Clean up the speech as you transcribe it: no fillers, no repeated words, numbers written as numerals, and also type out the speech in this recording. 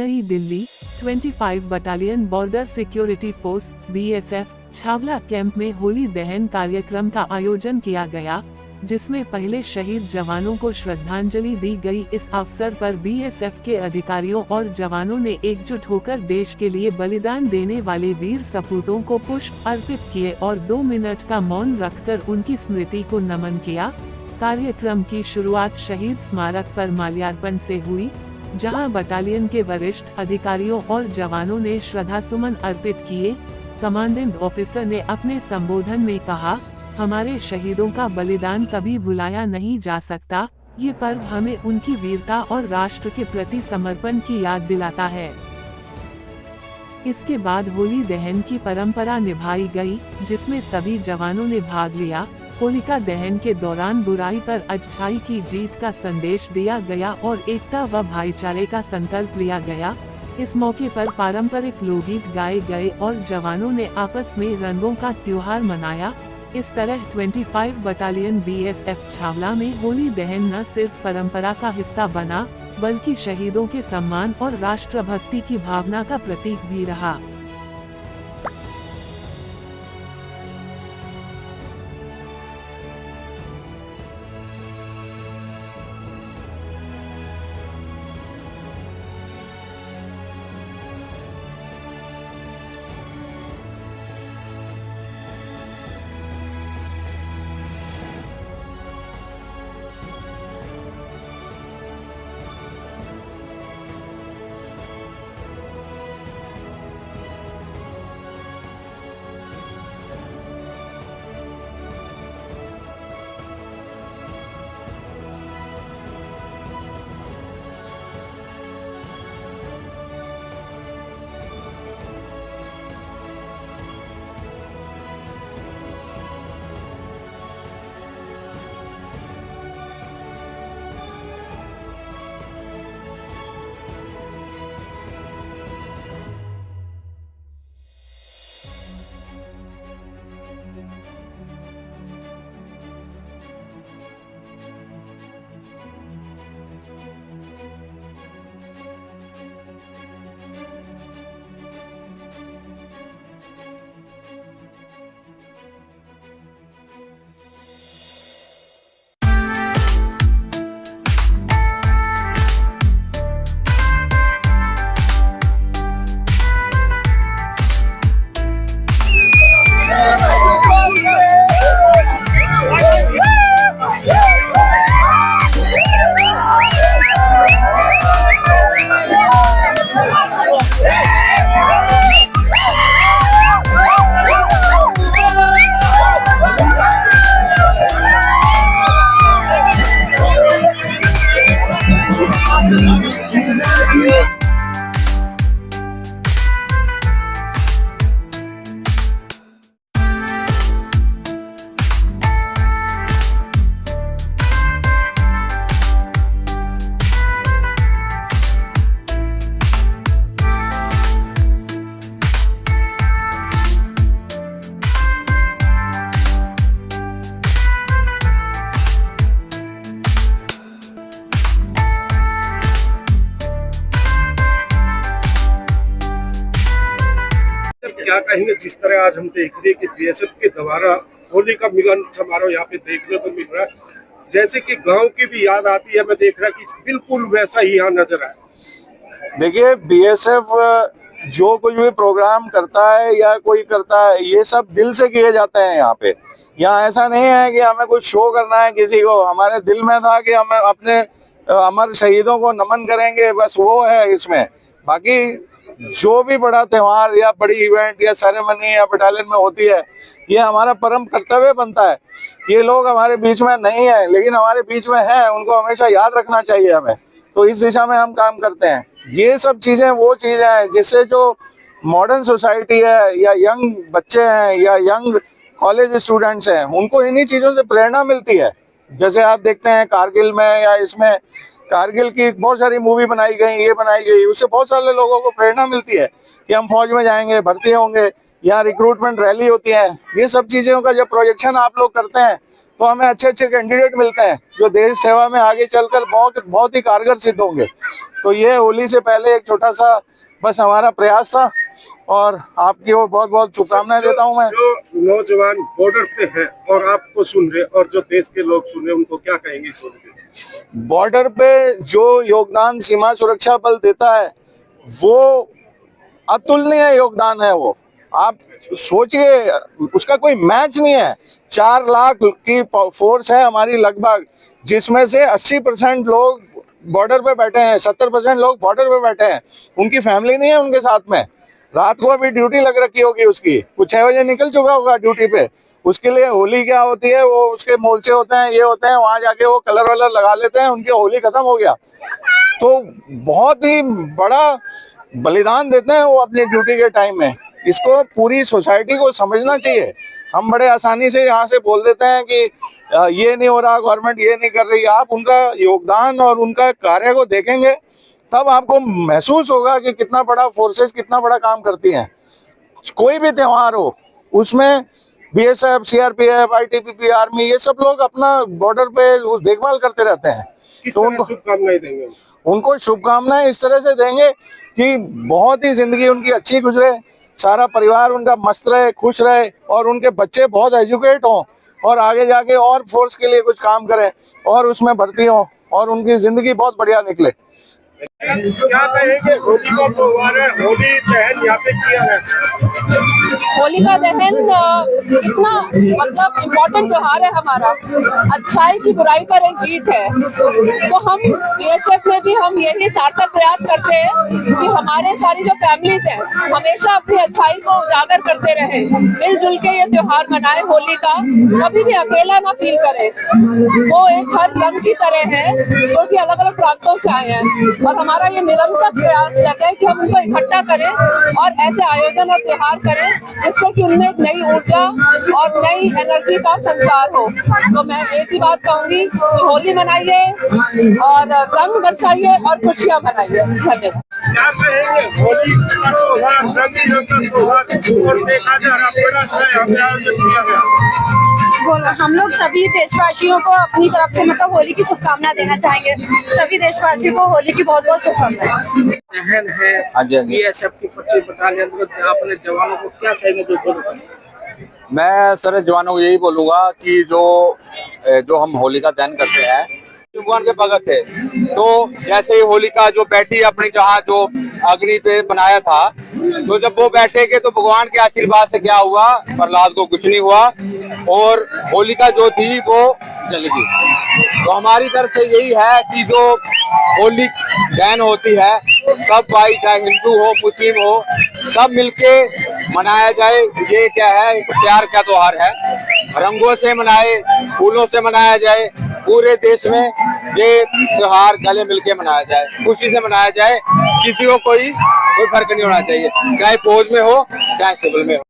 नई Delhi 25 battalion border security force BSF Chhawla camp में होली दहन कार्यक्रम का आयोजन किया गया, जिसमें पहले शहीद जवानों को श्रद्धांजलि दी गई। इस अवसर पर BSF के अधिकारियों और जवानों ने एकजुट होकर देश के लिए बलिदान देने वाले वीर सपूतों को पुष्प अर्पित किए और 2 मिनट का मौन रखकर उनकी स्मृति को नमन किया। कार्यक्रम की शुरुआत शहीद स्मारक पर माल्यार्पण से हुई, जहां बटालियन के वरिष्ठ अधिकारियों और जवानों ने श्रद्धासुमन अर्पित किए। कमांडिंग ऑफिसर ने अपने संबोधन में कहा, हमारे शहीदों का बलिदान कभी भुलाया नहीं जा सकता। ये पर्व हमें उनकी वीरता और राष्ट्र के प्रति समर्पण की याद दिलाता है। इसके बाद होली दहन की परंपरा निभाई गई, जिसमें सभी जवानों ने भाग लिया। होलिका दहन के दौरान बुराई पर अच्छाई की जीत का संदेश दिया गया और एकता व भाईचारे का संकल्प लिया गया। इस मौके पर पारंपरिक लोकगीत गाए गए और जवानों ने आपस में रंगों का त्योहार मनाया। इस तरह 25 बटालियन BSF छावला में होली दहन न सिर्फ परंपरा का हिस्सा बना, बल्कि शहीदों के सम्मान और राष्ट्रभक्ति की भावना का प्रतीक भी रहा। क्या कहेंगे, जिस तरह आज हम देख रहे हैं कि BSF के द्वारा होली का मिलन समारोह यहाँ पे देखने को मिल रहा है, जैसे कि गांव की भी याद आती है। मैं देख रहा कि बिल्कुल वैसा ही यहाँ नजर आया। देखिए, BSF जो कुछ भी प्रोग्राम करता है या कोई करता है, ये सब दिल से किए जाते हैं यहाँ पे। यहाँ ऐसा नहीं है कि हमें कुछ शो करना है किसी को। हमारे दिल में था कि हम अपने अमर शहीदों को नमन करेंगे, बस वो है इसमें। बाकी जो भी बड़ा त्योहार या बड़ी इवेंट या सेरेमनी या बटालियन में होती है, ये हमारा परम कर्तव्य बनता है। ये लोग हमारे बीच में नहीं है, लेकिन हमारे बीच में है, उनको हमेशा याद रखना चाहिए हमें। तो इस दिशा में हम काम करते हैं। ये सब चीजें वो चीजें हैं जिससे जो मॉडर्न सोसाइटी है या यंग बच्चे हैं या यंग कॉलेज स्टूडेंट्स हैं, उनको इन्हीं चीजों से प्रेरणा मिलती है। जैसे आप देखते हैं कारगिल में या इसमें, कारगिल की बहुत सारी मूवी बनाई गई, ये बनाई गई, उससे बहुत सारे लोगों को प्रेरणा मिलती है कि हम फौज में जाएंगे, भर्ती होंगे, यहाँ रिक्रूटमेंट रैली होती है। ये सब चीज़ों का जब प्रोजेक्शन आप लोग करते हैं तो हमें अच्छे अच्छे कैंडिडेट मिलते हैं जो देश सेवा में आगे चलकर बहुत ही कारगर सिद्ध होंगे। तो ये होली से पहले एक छोटा सा बस हमारा प्रयास था और आपकी वो बहुत बहुत शुभकामनाएं देता हूं मैं। जो नौजवान बॉर्डर पे हैं और आपको सुन रहे और जो देश के लोग सुन रहे, उनको क्या कहेंगे इस होली पे? बॉर्डर पे जो योगदान सीमा सुरक्षा बल देता है वो अतुलनीय योगदान है। वो आप सोचिए, उसका कोई मैच नहीं है। 4 लाख की फोर्स है हमारी लगभग, जिसमें से 80% लोग बॉर्डर पे बैठे हैं, 70% लोग बॉर्डर पे बैठे हैं। उनकी फैमिली नहीं है उनके साथ में। रात को अभी ड्यूटी लग रखी होगी उसकी, कुछ 6 बजे निकल चुका होगा ड्यूटी पे। उसके लिए होली क्या होती है, वो उसके मोर्चे होते हैं, ये होते हैं, वहां जाके वो कलर वलर लगा लेते हैं, उनकी होली खत्म हो गया। तो बहुत ही बड़ा बलिदान देते हैं वो अपनी ड्यूटी के टाइम में। इसको पूरी सोसाइटी को समझना चाहिए। हम बड़े आसानी से यहाँ से बोल देते हैं कि ये नहीं हो रहा, गवर्नमेंट ये नहीं कर रही। आप उनका योगदान और उनका कार्य को देखेंगे तब आपको महसूस होगा कि कितना बड़ा फोर्सेस कितना बड़ा काम करती हैं। कोई भी त्योहार हो उसमें बीएसएफ, सीआरपीएफ, आईटीबीपी, आर्मी, ये सब लोग अपना बॉर्डर पे देखभाल करते रहते हैं। तो उनको शुभकामनाएं देंगे? उनको शुभकामनाएं इस तरह से देंगे कि बहुत ही जिंदगी उनकी अच्छी गुजरे, सारा परिवार उनका मस्त रहे, खुश रहे और उनके बच्चे बहुत एजुकेट हों और आगे जाके और फोर्स के लिए कुछ काम करें और उसमें भर्ती हों और उनकी जिंदगी बहुत बढ़िया निकले। क्या कहेंगे, होली का त्योहार है, होली दहन यहाँ पे किया है। होली का दहन इतना मतलब इम्पोर्टेंट त्योहार है हमारा। अच्छाई की बुराई पर एक जीत है। तो हम बीएसएफ में भी हम यही सार्थक प्रयास करते हैं कि हमारे सारी जो फैमिलीज हैं हमेशा अपनी अच्छाई को उजागर करते रहे, मिलजुल के ये त्योहार मनाए। होली का कभी भी अकेला ना फील करे। वो एक हर रंग की तरह है जो कि अलग अलग प्रांतों से आए हैं और हमारा ये निरंतर प्रयास रहता है कि हम उनको इकट्ठा करें और ऐसे आयोजन और त्योहार करें जिससे कि उनमें एक नई ऊर्जा और नई एनर्जी का संचार हो। तो मैं एक ही बात कहूंगी कि होली मनाइए और रंग बरसाइए और खुशियां मनाइए। धन्यवाद। क्या कहेंगे, होली का त्योहार, रंगीन का त्योहार और देखा जा रहा बड़ा सा यहाँ पे आयोजन किया गया। हम लोग सभी देशवासियों को अपनी तरफ से मतलब होली की शुभकामना देना चाहेंगे। सभी देशवासियों को होली की बहुत बहुत शुभकामनाएं। दहन है बीएसएफ की 25 बटालियन, अपने जवानों को क्या कहेंगे जो? मैं सारे जवानों को यही बोलूंगा कि जो हम होली का दहन करते हैं भगवान के भगत थे। तो जैसे ही होली का जो बैठी अपनी जहाँ जो अग्नि पे बनाया था, तो जब वो बैठेंगे तो भगवान के आशीर्वाद से क्या हुआ, प्रहलाद को कुछ नहीं हुआ और होलिका जो थी वो जल गई। तो हमारी तरफ से यही है कि जो होली दहन होती है सब भाई, चाहे हिंदू हो मुस्लिम हो, सब मिलके मनाया जाए। ये क्या है, प्यार का त्योहार है। रंगों से मनाए, फूलों से मनाया जाए। पूरे देश में ये त्योहार गले मिलके मनाया जाए, खुशी से मनाया जाए। किसी को कोई फर्क नहीं होना चाहिए, चाहे फौज में हो चाहे सिविल में हो।